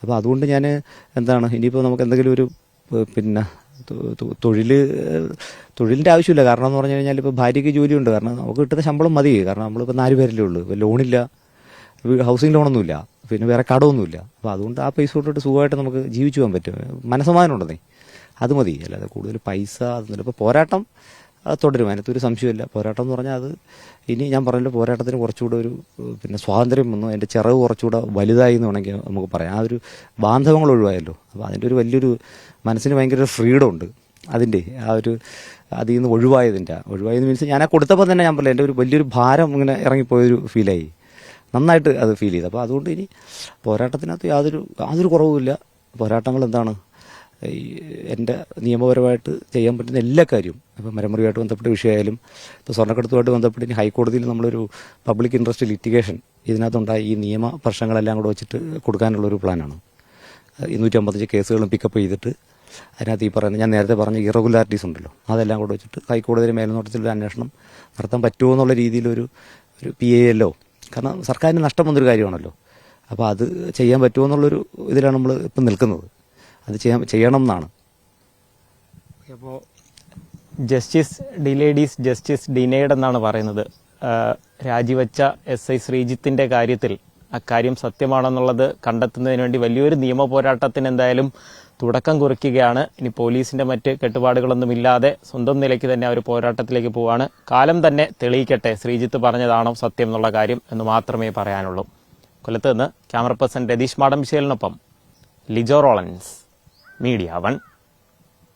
അപ്പോൾ അതുകൊണ്ട് ഞാൻ എന്താണ് ഇനിയിപ്പോൾ നമുക്ക് എന്തെങ്കിലും ഒരു പിന്നെ തൊഴിലിൻ്റെ ആവശ്യമില്ല. കാരണം എന്ന് പറഞ്ഞു കഴിഞ്ഞാൽ ഇപ്പോൾ ഭാര്യയ്ക്ക് ജോലിയുണ്ട്, കാരണം നമുക്ക് കിട്ടുന്ന ശമ്പളം മതി. കാരണം നമ്മളിപ്പോൾ 4 പേരല്ലേ ഉള്ളൂ, ഇപ്പോൾ ലോണില്ല, ഹൗസിംഗ് ലോണൊന്നുമില്ല, പിന്നെ വേറെ കടമൊന്നുമില്ല. അപ്പോൾ അതുകൊണ്ട് ആ പൈസ കൊണ്ടിട്ട് സുഖമായിട്ട് നമുക്ക് ജീവിച്ചു പോകാൻ പറ്റും. മനസ്സമാധാനം ഉണ്ടെന്നേ, അത് മതി. അല്ലാതെ കൂടുതൽ പൈസ അതൊന്നുമില്ല. ഇപ്പോൾ പോരാട്ടം തുടരും, അതിനകത്തൊരു സംശയമില്ല. പോരാട്ടം എന്ന് പറഞ്ഞാൽ അത് ഇനി ഞാൻ പറഞ്ഞല്ലോ, പോരാട്ടത്തിന് കുറച്ചുകൂടെ ഒരു പിന്നെ സ്വാതന്ത്ര്യം വന്നു, അതിൻ്റെ ചിറവ് കുറച്ചുകൂടെ വലുതായി എന്ന് വേണമെങ്കിൽ നമുക്ക് പറയാം. ആ ഒരു ബാന്ധവങ്ങൾ ഒഴിവായല്ലോ. അപ്പോൾ അതിൻ്റെ ഒരു വലിയൊരു മനസ്സിന് ഭയങ്കര ഫ്രീഡം ഉണ്ട് അതിൻ്റെ ആ ഒരു അതിൽ നിന്ന് ഒഴിവായതെന്ന് മീൻസ് ഞാൻ ആ കൊടുത്തപ്പോൾ തന്നെ ഞാൻ പറഞ്ഞില്ല, എൻ്റെ ഒരു വലിയൊരു ഭാരം ഇങ്ങനെ ഇറങ്ങിപ്പോയൊരു ഫീലായി, നന്നായിട്ട് അത് ഫീൽ ചെയ്തു. അപ്പോൾ അതുകൊണ്ട് ഇനി പോരാട്ടത്തിനകത്ത് യാതൊരു കുറവുമില്ല. പോരാട്ടങ്ങൾ എന്താണ് എൻ്റെ നിയമപരമായിട്ട് ചെയ്യാൻ പറ്റുന്ന എല്ലാ കാര്യവും, ഇപ്പോൾ മരമുറിയുമായിട്ട് ബന്ധപ്പെട്ട വിഷയമായാലും ഇപ്പോൾ സ്വർണ്ണക്കടത്തുമായിട്ട് ബന്ധപ്പെട്ട് ഇനി ഹൈക്കോടതിയിൽ നമ്മളൊരു പബ്ലിക് ഇൻട്രസ്റ്റ് ലിറ്റിഗേഷൻ ഇതിനകത്തുണ്ടായ ഈ നിയമ പ്രശ്നങ്ങളെല്ലാം കൂടെ വെച്ചിട്ട് കൊടുക്കാനുള്ളൊരു പ്ലാനാണ്. 255 കേസുകളും പിക്കപ്പ് ചെയ്തിട്ട് അതിനകത്ത് ഈ പറയുന്നത് ഞാൻ നേരത്തെ പറഞ്ഞ ഇറഗുലാരിറ്റീസ് ഉണ്ടല്ലോ, അതെല്ലാം കൂടെ വെച്ചിട്ട് ഹൈക്കോടതിയുടെ മേൽനോട്ടത്തിലൊരു അന്വേഷണം നടത്താൻ പറ്റുമോ എന്നുള്ള രീതിയിലൊരു PALO, കാരണം സർക്കാരിന് നഷ്ടം വന്നൊരു കാര്യമാണല്ലോ. അപ്പോൾ അത് ചെയ്യാൻ പറ്റുമോ എന്നുള്ളൊരു ഇതിലാണ് നമ്മൾ ഇപ്പം നിൽക്കുന്നത്. അത് ചെയ്യണം എന്നാണ്. അപ്പോൾ ജസ്റ്റിസ് ഡിലേഡീസ് ജസ്റ്റിസ് ഡിനൈഡ് എന്നാണ് പറയുന്നത്. രാജിവെച്ച SI ശ്രീജിത്തിന്റെ കാര്യത്തിൽ അക്കാര്യം സത്യമാണെന്നുള്ളത് കണ്ടെത്തുന്നതിന് വേണ്ടി വലിയൊരു നിയമ പോരാട്ടത്തിന് എന്തായാലും തുടക്കം കുറിക്കുകയാണ്. ഇനി പോലീസിന്റെ മറ്റ് കെട്ടുപാടുകളൊന്നുമില്ലാതെ സ്വന്തം നിലയ്ക്ക് തന്നെ ആ ഒരു പോരാട്ടത്തിലേക്ക് പോവാണ്. കാലം തന്നെ തെളിയിക്കട്ടെ ശ്രീജിത്ത് പറഞ്ഞതാണോ സത്യം എന്നുള്ള കാര്യം എന്ന് മാത്രമേ പറയാനുള്ളൂ. കൊല്ലത്ത് നിന്ന് ക്യാമറ പേഴ്സൺ രതീഷ് മാടമ്പിശേലിനൊപ്പം ലിജോ റോളൻസ്, മീഡിയ 1.